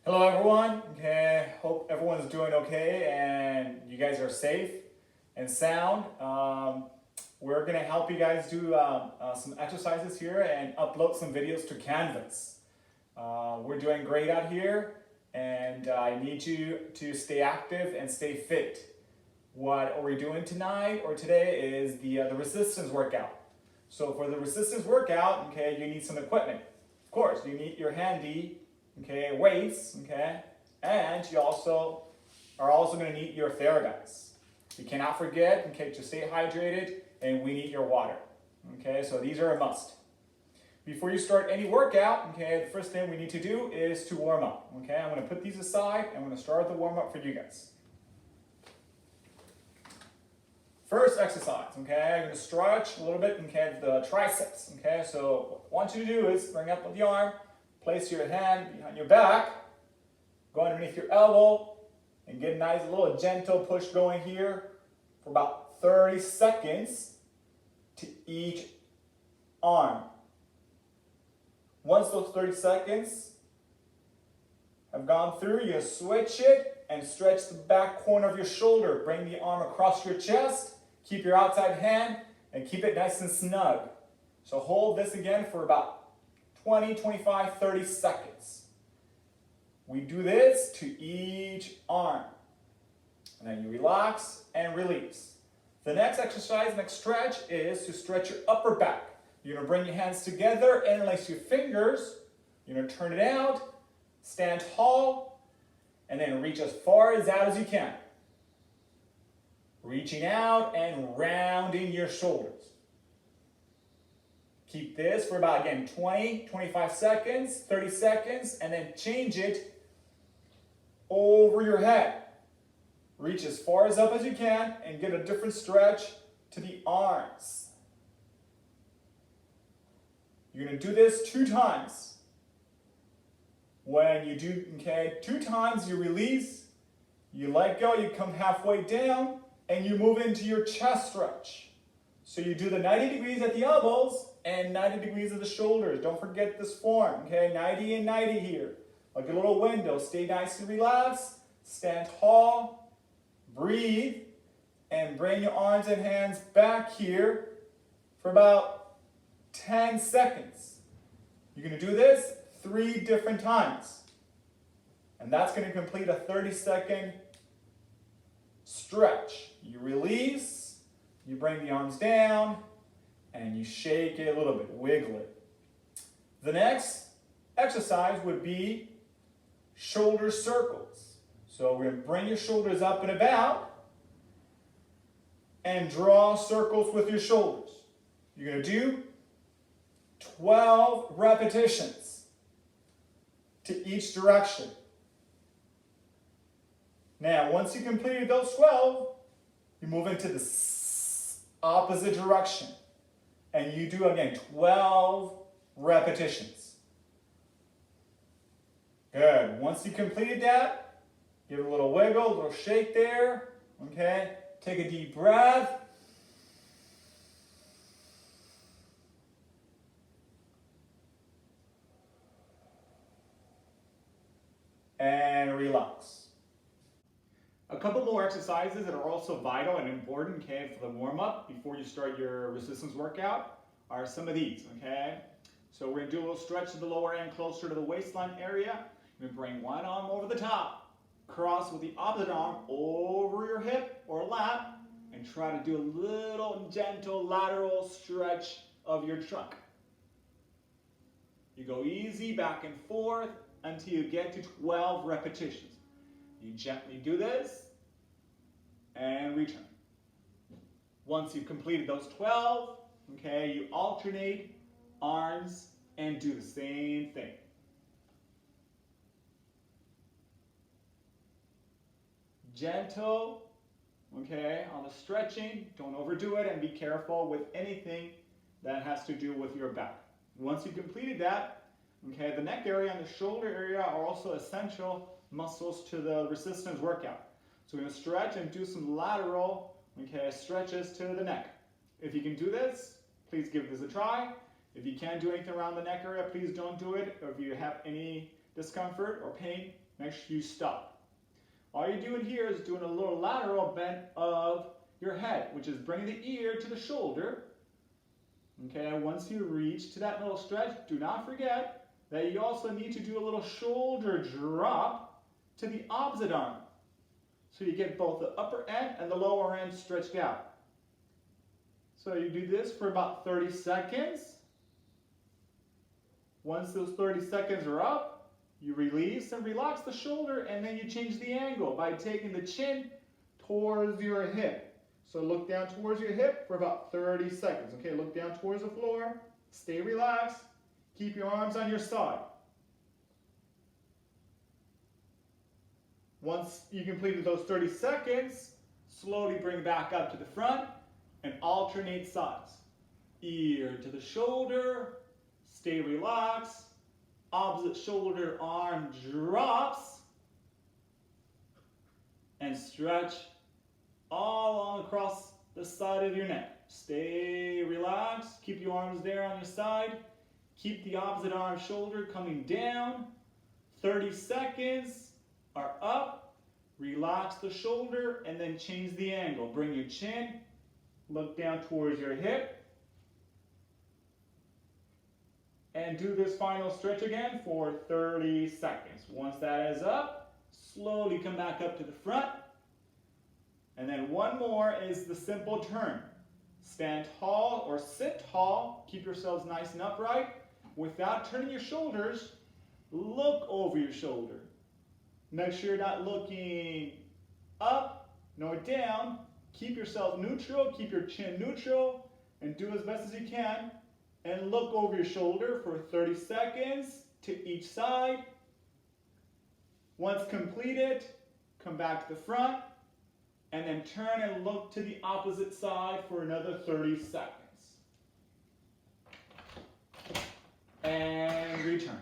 Hello everyone, okay, hope everyone's doing okay and you guys are safe and sound. We're gonna help you guys do some exercises here and upload some videos to Canvas. We're doing great out here and I need you to stay active and stay fit. What we're doing tonight or today is the resistance workout. So for the resistance workout, okay, you need some equipment. Of course, you need your handy weights, and you are also going to need your Therabands. You cannot forget, to stay hydrated, and we need your water. So these are a must. Before you start any workout, the first thing we need to do is to warm up. I'm going to put these aside, and I'm going to start the warm up for you guys. First exercise, I'm going to stretch a little bit, the triceps. So what I want you to do is bring up with the arm, place your hand behind your back, go underneath your elbow, and get a nice little gentle push going here for about 30 seconds to each arm. Once those 30 seconds have gone through, you switch it and stretch the back corner of your shoulder. Bring the arm across your chest, keep your outside hand, and keep it nice and snug. So hold this again for about 20, 25, 30 seconds. We do this to each arm. And then you relax and release. The next exercise, next stretch, is to stretch your upper back. You're going to bring your hands together, interlace your fingers. You're going to turn it out, stand tall, and then reach as far out as you can. Reaching out and rounding your shoulders. Keep this for about, 20, 25 seconds, 30 seconds, and then change it over your head. Reach as far up as you can and get a different stretch to the arms. You're going to do this 2 times. When you do, 2 times, you release, you let go, you come halfway down, and you move into your chest stretch. So you do the 90 degrees at the elbows and 90 degrees at the shoulders. Don't forget this form, 90 and 90 here. Like a little window. Stay nice and relaxed. Stand tall. Breathe. And bring your arms and hands back here for about 10 seconds. You're going to do this 3 different times. And that's going to complete a 30-second stretch. You release. You bring the arms down, and you shake it a little bit, wiggle it. The next exercise would be shoulder circles. So we're going to bring your shoulders up and about, and draw circles with your shoulders. You're going to do 12 repetitions to each direction. Now, once you completed those 12, you move into the opposite direction. And you do, again, 12 repetitions. Good. Once you completed that, give it a little wiggle, a little shake there. Take a deep breath. And relax. A couple more exercises that are also vital and important, for the warm-up before you start your resistance workout are some of these, So we're going to do a little stretch to the lower end closer to the waistline area. You're going to bring one arm over the top, cross with the opposite arm over your hip or lap, and try to do a little gentle lateral stretch of your trunk. You go easy back and forth until you get to 12 repetitions. You gently do this and return. Once you've completed those 12, you alternate arms and do the same thing. Gentle, on the stretching. Don't overdo it, and be careful with anything that has to do with your back. Once you've completed that, the neck area and the shoulder area are also essential muscles to the resistance workout. So we're going to stretch and do some lateral stretches to the neck. If you can do this, please give this a try. If you can't do anything around the neck area, please don't do it. Or if you have any discomfort or pain, make sure you stop. All you're doing here is doing a little lateral bend of your head, which is bringing the ear to the shoulder. Okay, once you reach to that little stretch, do not forget that you also need to do a little shoulder drop to the opposite arm. So you get both the upper end and the lower end stretched out. So you do this for about 30 seconds. Once those 30 seconds are up, you release and relax the shoulder, and then you change the angle by taking the chin towards your hip. So look down towards your hip for about 30 seconds. Okay, look down towards the floor. Stay relaxed. Keep your arms on your side. Once you completed those 30 seconds, slowly bring back up to the front and alternate sides. Ear to the shoulder. Stay relaxed. Opposite shoulder arm drops. And stretch all across the side of your neck. Stay relaxed. Keep your arms there on your side. Keep the opposite arm shoulder coming down. 30 seconds are up. Relax the shoulder and then change the angle. Bring your chin. Look down towards your hip. And do this final stretch again for 30 seconds. Once that is up, slowly come back up to the front. And then one more is the simple turn. Stand tall or sit tall. Keep yourselves nice and upright. Without turning your shoulders, look over your shoulder. Make sure you're not looking up nor down. Keep yourself neutral. Keep your chin neutral. And do as best as you can. And look over your shoulder for 30 seconds to each side. Once completed, come back to the front. And then turn and look to the opposite side for another 30 seconds. And return.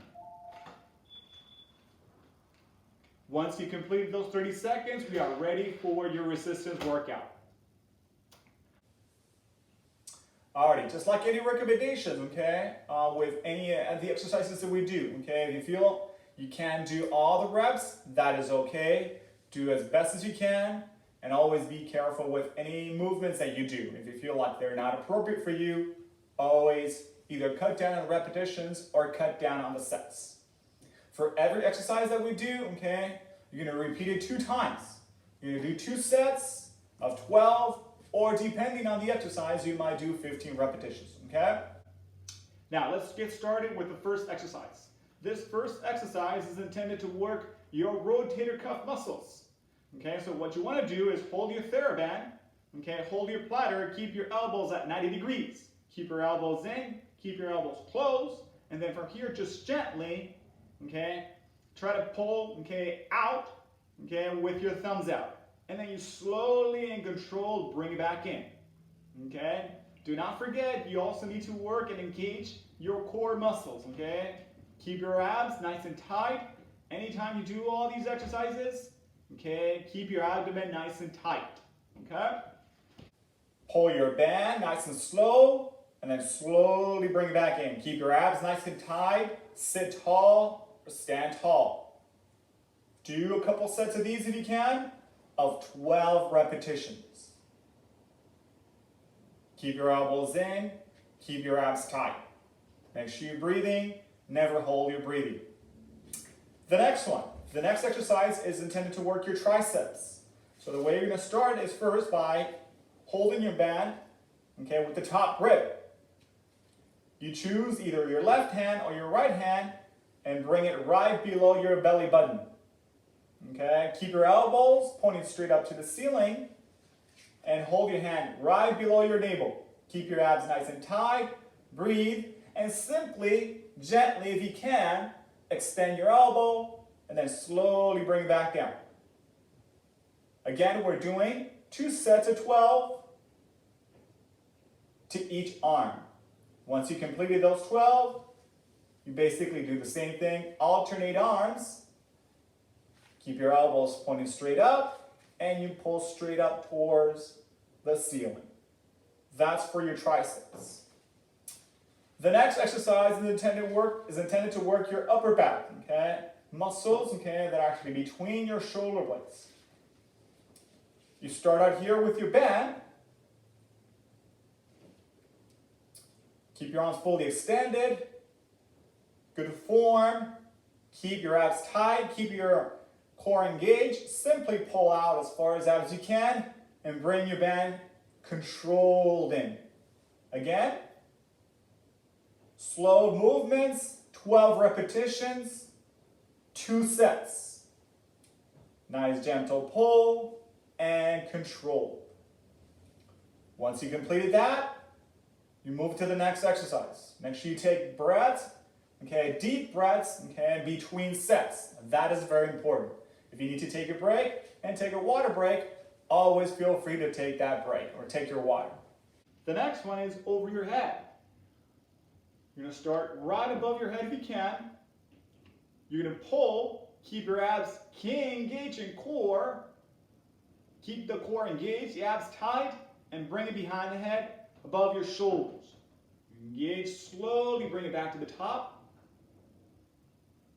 Once you complete those 30 seconds, we are ready for your resistance workout. Alrighty, just like any recommendations, okay, with any of the exercises that we do, okay, if you feel you can't do all the reps, that is okay. Do as best as you can. And always be careful with any movements that you do. If you feel like they're not appropriate for you, always either cut down on repetitions or cut down on the sets. For every exercise that we do, okay, you're going to repeat it 2 times. You're going to do 2 sets of 12, or depending on the exercise, you might do 15 repetitions, okay? Now, let's get started with the first exercise. This first exercise is intended to work your rotator cuff muscles. Okay, so what you want to do is hold your Theraband, okay, hold your platter, keep your elbows at 90 degrees. Keep your elbows in, keep your elbows closed, and then from here, just gently, okay, try to pull, okay, out, okay, with your thumbs out. And then you slowly and controlled bring it back in, okay? Do not forget, you also need to work and engage your core muscles, okay? Keep your abs nice and tight. Anytime you do all these exercises, okay, keep your abdomen nice and tight, okay? Pull your band nice and slow, and then slowly bring it back in. Keep your abs nice and tight, sit tall, or stand tall. Do a couple sets of these if you can, of 12 repetitions. Keep your elbows in, keep your abs tight. Make sure you're breathing, never hold your breathing. The next one. The next exercise is intended to work your triceps. So the way you're going to start is first by holding your band, okay, with the top grip. You choose either your left hand or your right hand and bring it right below your belly button. Okay, keep your elbows pointing straight up to the ceiling and hold your hand right below your navel. Keep your abs nice and tight, breathe, and simply, gently if you can, extend your elbow, and then slowly bring it back down. Again, we're doing 2 sets of 12 to each arm. Once you completed those 12, you basically do the same thing. Alternate arms. Keep your elbows pointing straight up, and you pull straight up towards the ceiling. That's for your triceps. The next exercise is intended to work your upper back, okay? muscles, okay, that are actually between your shoulder blades. You start out here with your band. Keep your arms fully extended. Good form. Keep your abs tight. Keep your core engaged. Simply pull out as far out as you can and bring your band controlled in. Again, slow movements, 12 repetitions, 2 sets. Nice gentle pull and control. Once you completed that, you move to the next exercise. Make sure you take breaths, okay, deep breaths, okay, between sets. That is very important. If you need to take a break and take a water break, always feel free to take that break or take your water. The next one is over your head. You're going to start right above your head if you can. You're going to pull, keep your abs engaged in core. Keep the core engaged, the abs tight, and bring it behind the head, above your shoulders. Engage slowly, bring it back to the top.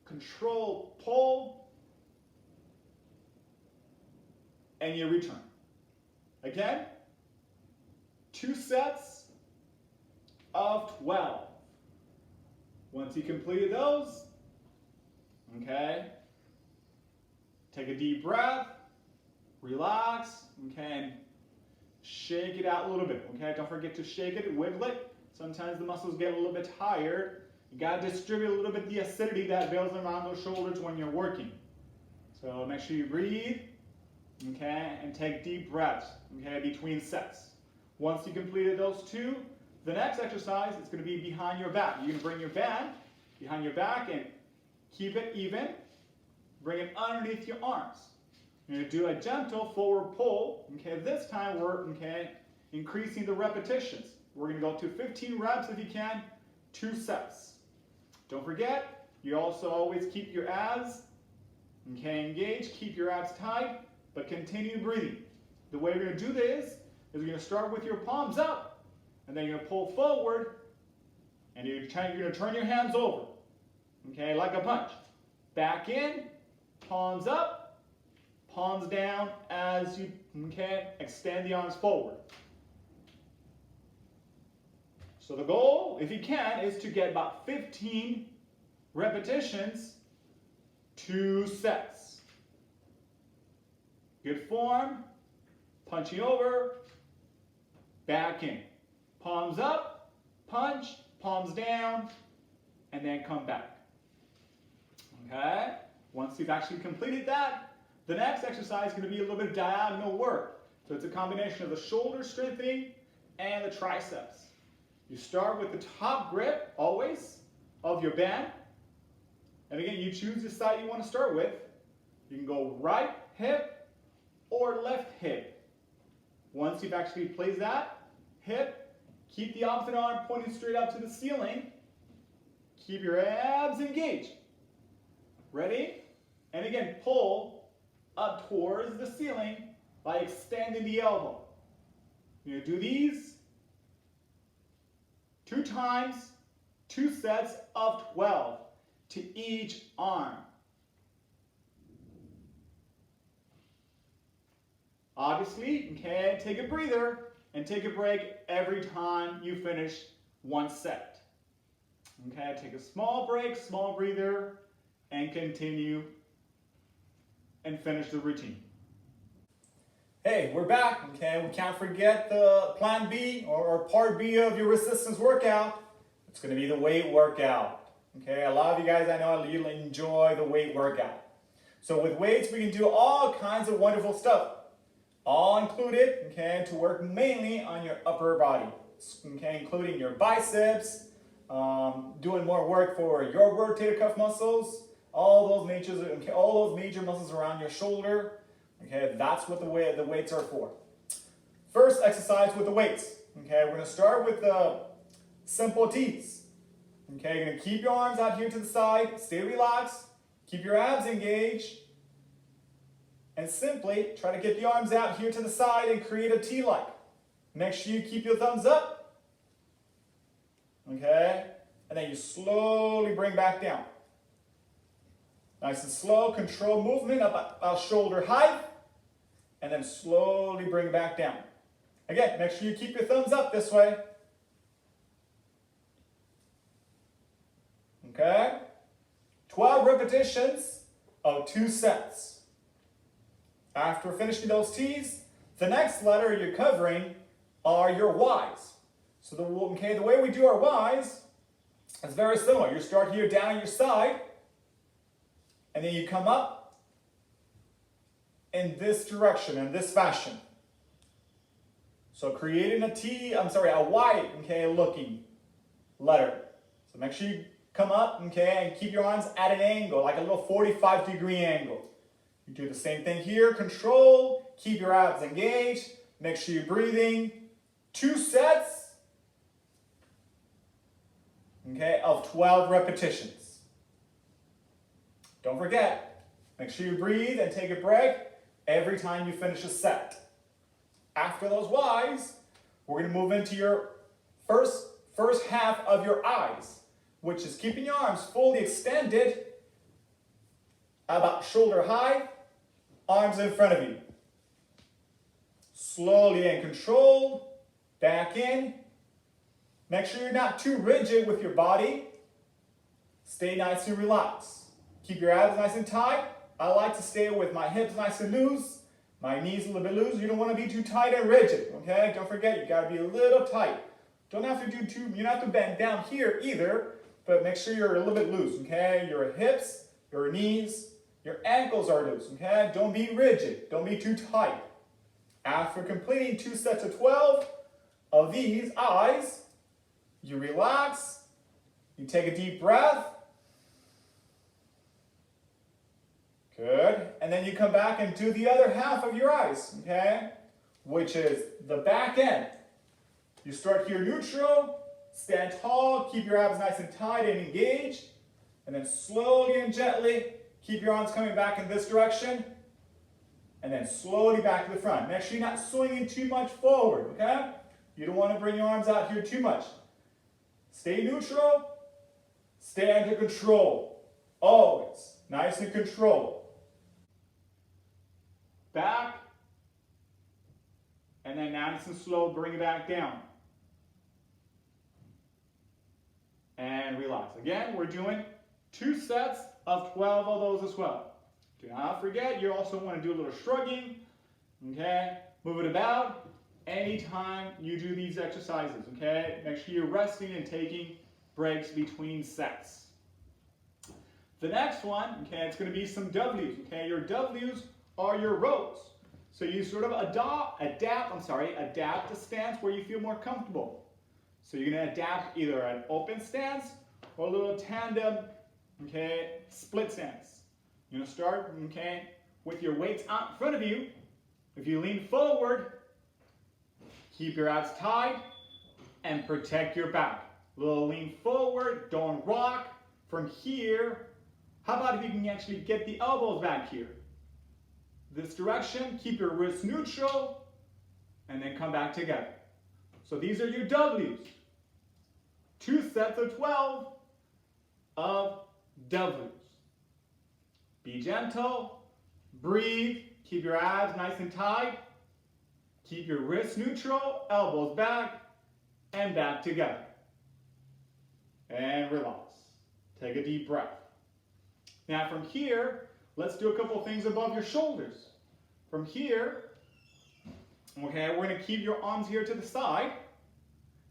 Control, pull, and you return. Again, 2 sets of 12. Once you completed those, okay, take a deep breath, relax, okay, and shake it out a little bit, okay? Don't forget to shake it, wiggle it. Sometimes the muscles get a little bit tired. You gotta distribute a little bit the acidity that builds around those shoulders when you're working. So make sure you breathe, okay, and take deep breaths, okay, between sets. Once you completed those 2, the next exercise is gonna be behind your back. You're gonna bring your band behind your back and keep it even. Bring it underneath your arms. You're going to do a gentle forward pull. Okay, this time we're increasing the repetitions. We're going to go to 15 reps if you can, 2 sets. Don't forget, you also always keep your abs engaged, keep your abs tight, but continue breathing. The way we're going to do this is you're going to start with your palms up, and then you're going to pull forward, and you're going to turn your hands over, okay, like a punch. Back in, palms up, palms down as you extend the arms forward. So the goal, if you can, is to get about 15 repetitions, 2 sets. Good form, punching over, back in. Palms up, punch, palms down, and then come back. Okay? Once you've actually completed that, the next exercise is going to be a little bit of diagonal work. So it's a combination of the shoulder strengthening and the triceps. You start with the top grip, always, of your band. And again, you choose the side you want to start with. You can go right hip or left hip. Once you've actually placed that hip, keep the opposite arm pointing straight up to the ceiling. Keep your abs engaged. Ready? And again, pull up towards the ceiling by extending the elbow. You're going to do these 2 times, 2 sets of 12 to each arm. Obviously, okay, take a breather and take a break every time you finish 1 set. Okay, take a small break, small breather, and continue and finish the routine. Hey, we're back, okay? We can't forget the plan B or part B of your resistance workout. It's gonna be the weight workout, okay? A lot of you guys I know really enjoy the weight workout. So with weights, we can do all kinds of wonderful stuff. All included, okay, to work mainly on your upper body, okay, including your biceps, doing more work for your rotator cuff muscles, all those major muscles around your shoulder. Okay, that's what the weights are for. First exercise with the weights. Okay, we're going to start with the simple T's. Okay, you're going to keep your arms out here to the side, stay relaxed, keep your abs engaged, and simply try to get the arms out here to the side and create a T-like. Make sure you keep your thumbs up. Okay, and then you slowly bring back down. Nice and slow, control movement about shoulder height, and then slowly bring it back down. Again, make sure you keep your thumbs up this way. Okay? 12 repetitions of 2 sets. After finishing those T's, the next letter you're covering are your Y's. So the way we do our Y's is very similar. You start here down your side, and then you come up in this direction, in this fashion. So creating a Y, okay, looking letter. So make sure you come up, okay, and keep your arms at an angle, like a little 45-degree angle. You do the same thing here. Control, keep your abs engaged. Make sure you're breathing. 2 sets, okay, of 12 repetitions. Don't forget, make sure you breathe and take a break every time you finish a set. After those Y's, we're going to move into your first half of your I's, which is keeping your arms fully extended about shoulder height, arms in front of you. Slowly and controlled, back in. Make sure you're not too rigid with your body. Stay nice and relaxed. Keep your abs nice and tight. I like to stay with my hips nice and loose, my knees a little bit loose. You don't want to be too tight and rigid, okay? Don't forget, you got to be a little tight. Don't have to you don't have to bend down here either, but make sure you're a little bit loose, okay? Your hips, your knees, your ankles are loose, okay? Don't be rigid. Don't be too tight. After completing 2 sets of 12 of these I's, you relax, you take a deep breath. Good. And then you come back and do the other half of your I's, okay? Which is the back end. You start here neutral, stand tall, keep your abs nice and tight and engaged, and then slowly and gently keep your arms coming back in this direction, and then slowly back to the front. Make sure you're not swinging too much forward, okay? You don't want to bring your arms out here too much. Stay neutral, stay under control. Always nice and controlled. Back, and then nice and slow, bring it back down. And relax. Again, we're doing 2 sets of 12 of those as well. Do not forget, you also want to do a little shrugging, okay? Move it about anytime you do these exercises, okay? Make sure you're resting and taking breaks between sets. The next one, okay, it's going to be some W's, okay? Your W's are your rows. So you sort of adapt the stance where you feel more comfortable. So you're going to adapt either an open stance or a little tandem, okay, split stance. You're going to start, okay, with your weights out in front of you. If you lean forward, keep your abs tight and protect your back. A little lean forward, don't rock. From here, how about if you can actually get the elbows back here? This direction, keep your wrists neutral, and then come back together. So these are your W's. 2 sets of 12 of W's. Be gentle, breathe, keep your abs nice and tight, keep your wrists neutral, elbows back, and back together. And relax. Take a deep breath. Now from here, let's do a couple of things above your shoulders. From here, okay, we're going to keep your arms here to the side.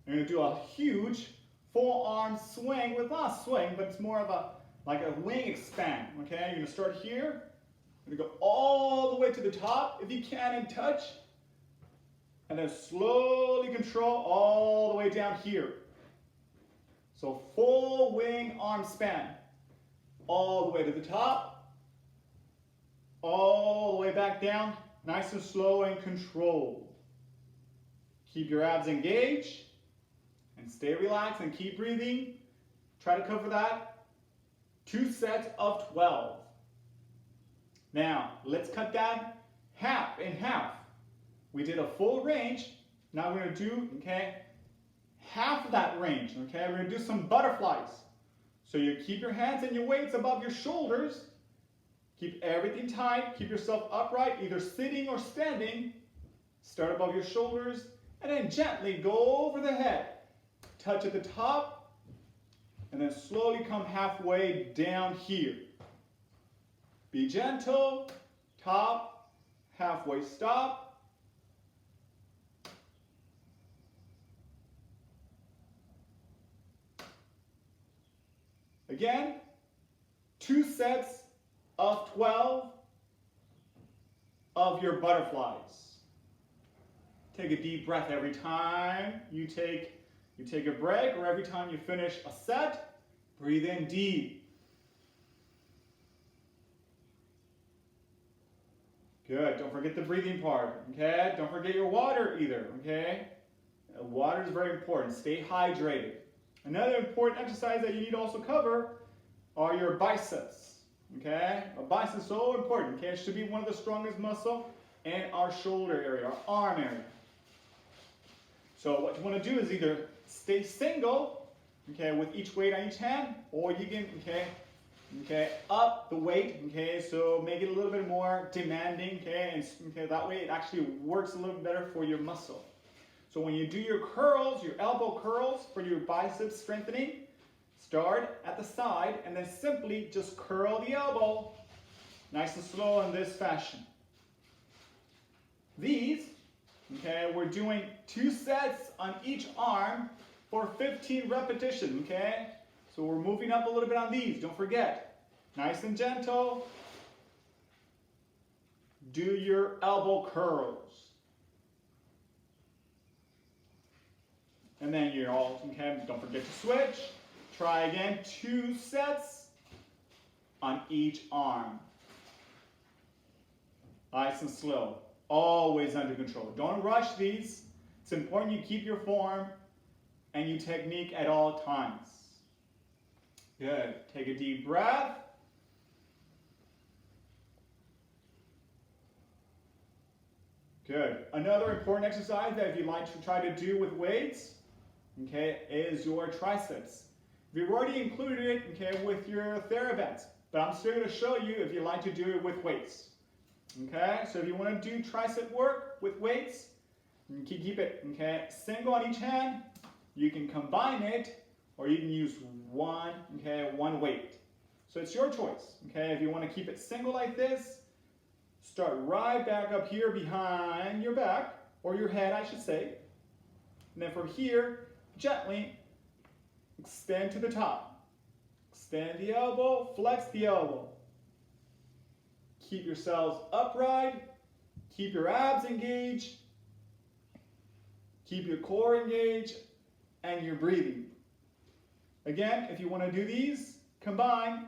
You're going to do a huge full arm swing with not a swing, but it's more of like a wing expand. Okay, you're going to start here. You're going to go all the way to the top if you can and touch. And then slowly control all the way down here. So full wing arm span. All the way to the top. All the way back down. Nice and slow and controlled. Keep your abs engaged. And stay relaxed and keep breathing. Try to cover that. 2 sets of 12. Now, let's cut that half in half. We did a full range. Now we're going to do, okay, half of that range. Okay, we're going to do some butterflies. So you keep your hands and your weights above your shoulders. Keep everything tight. Keep yourself upright, either sitting or standing. Start above your shoulders, and then gently go over the head. Touch at the top, and then slowly come halfway down here. Be gentle. Top, halfway stop. Again, 2 sets of 12 of your butterflies. Take a deep breath every time you take a break, or every time you finish a set. Breathe in deep. Good. Don't forget the breathing part, okay? Don't forget your water either, okay? Water is very important. Stay hydrated. Another important exercise that you need to also cover are your biceps, okay? A bicep is so important, okay? It should be one of the strongest muscles in our shoulder area, our arm area. So what you want to do is either stay single, okay, with each weight on each hand, or you can, okay, up the weight, okay, so make it a little bit more demanding, okay, and okay, that way it actually works a little bit better for your muscle. So when you do your curls, your elbow curls for your biceps strengthening, start at the side and then simply just curl the elbow, nice and slow in this fashion. These, okay, we're doing 2 sets on each arm for 15 repetitions, okay? So we're moving up a little bit on these, don't forget. Nice and gentle. Do your elbow curls. And then you're all, okay, don't forget to switch. Try again, 2 sets on each arm. Nice and slow, always under control. Don't rush these. It's important you keep your form and your technique at all times. Good. Take a deep breath. Good. Another important exercise that if you like to try to do with weights, okay, is your triceps. We've already included it, okay, with your Therabands, but I'm still going to show you if you like to do it with weights. Okay, so if you want to do tricep work with weights, you can keep it, okay, single on each hand. You can combine it, or you can use one weight. So it's your choice, okay? If you want to keep it single like this, start right back up here behind your back, or your head, I should say. And then from here, gently extend to the top. Extend the elbow, flex the elbow. Keep yourselves upright. Keep your abs engaged. Keep your core engaged. And your breathing. Again, if you want to do these, combine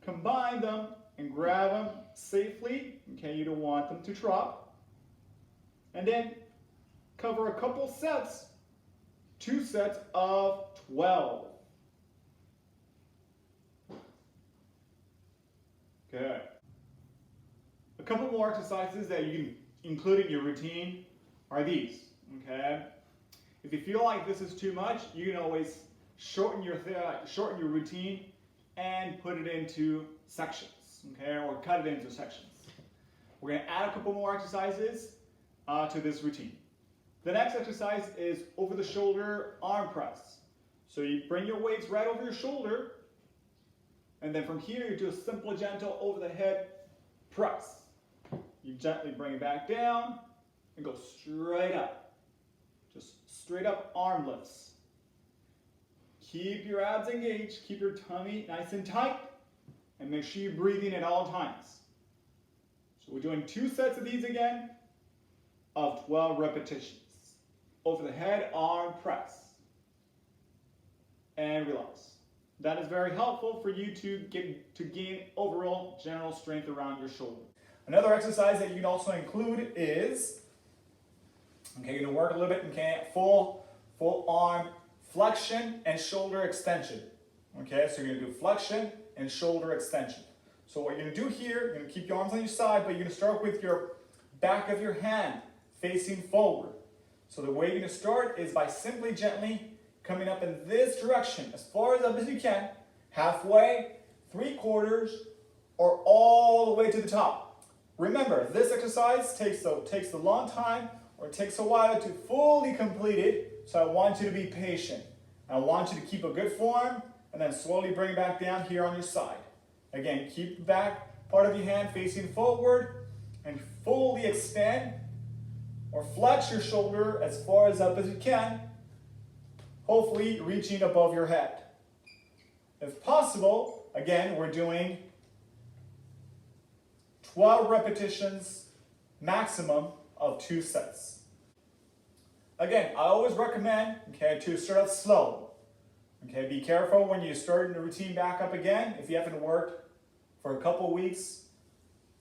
them and grab them safely. Okay, you don't want them to drop. And then cover a couple sets, 2 sets of 12. Good. A couple more exercises that you can include in your routine are these, okay? If you feel like this is too much, you can always shorten your routine and put it into sections, okay, or cut it into sections. We're going to add a couple more exercises to this routine. The next exercise is over the shoulder arm press. So you bring your weights right over your shoulder, and then from here you do a simple, gentle over the head press. You gently bring it back down and go straight up. Just straight up arm lifts. Keep your abs engaged, keep your tummy nice and tight, and make sure you're breathing at all times. So we're doing 2 sets of these again, of 12 repetitions. Over the head, arm press. And relax. That is very helpful for you to gain overall general strength around your shoulder. Another exercise that you can also include is, okay, you're going to work a little bit, okay, full arm flexion and shoulder extension. Okay, so you're going to do flexion and shoulder extension. So what you're going to do here, you're going to keep your arms on your side, but you're going to start with your back of your hand facing forward. So the way you're going to start is by simply gently coming up in this direction, as far as up as you can, halfway, 3/4, or all the way to the top. Remember, this exercise takes a long time or takes a while to fully complete it, so I want you to be patient. I want you to keep a good form and then slowly bring it back down here on your side. Again, keep the back part of your hand facing forward and fully extend or flex your shoulder as far as up as you can, hopefully reaching above your head. If possible, again, we're doing 12 repetitions maximum of 2 sets. Again, I always recommend, okay, to start out slow. Okay, be careful when you start the routine back up again if you haven't worked for a couple weeks.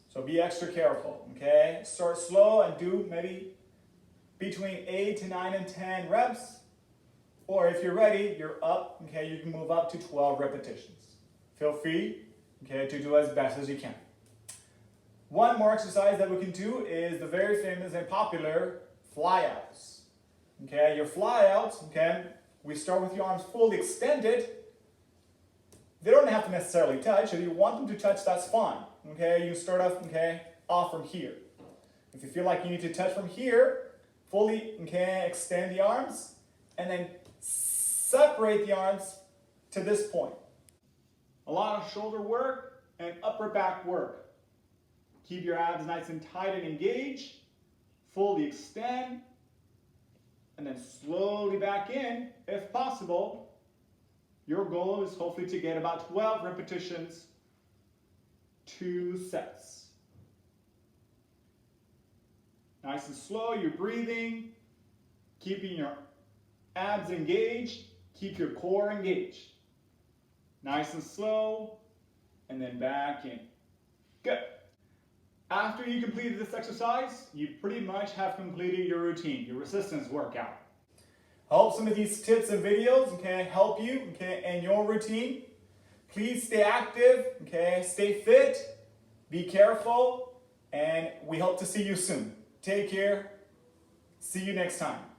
So be extra careful, okay? Start slow and do maybe between 8 to 9 and 10 reps. Or if you're ready, you're up, okay, you can move up to 12 repetitions. Feel free, okay, to do as best as you can. One more exercise that we can do is the very famous and popular flyouts. Okay, your flyouts, okay, we start with your arms fully extended. They don't have to necessarily touch. If you want them to touch, that's fine. Okay, you start off from here. If you feel like you need to touch from here, fully, extend the arms, and then separate the arms to this point. A lot of shoulder work and upper back work. Keep your abs nice and tight and engaged. Fully extend, and then slowly back in, if possible. Your goal is hopefully to get about 12 repetitions, 2 sets. Nice and slow, you're breathing, keeping your abs engaged, keep your core engaged. Nice and slow, and then back in. Good. After you completed this exercise, you pretty much have completed your routine, your resistance workout. I hope some of these tips and videos can help you in your routine. Please stay active, stay fit, be careful, and we hope to see you soon. Take care. See you next time.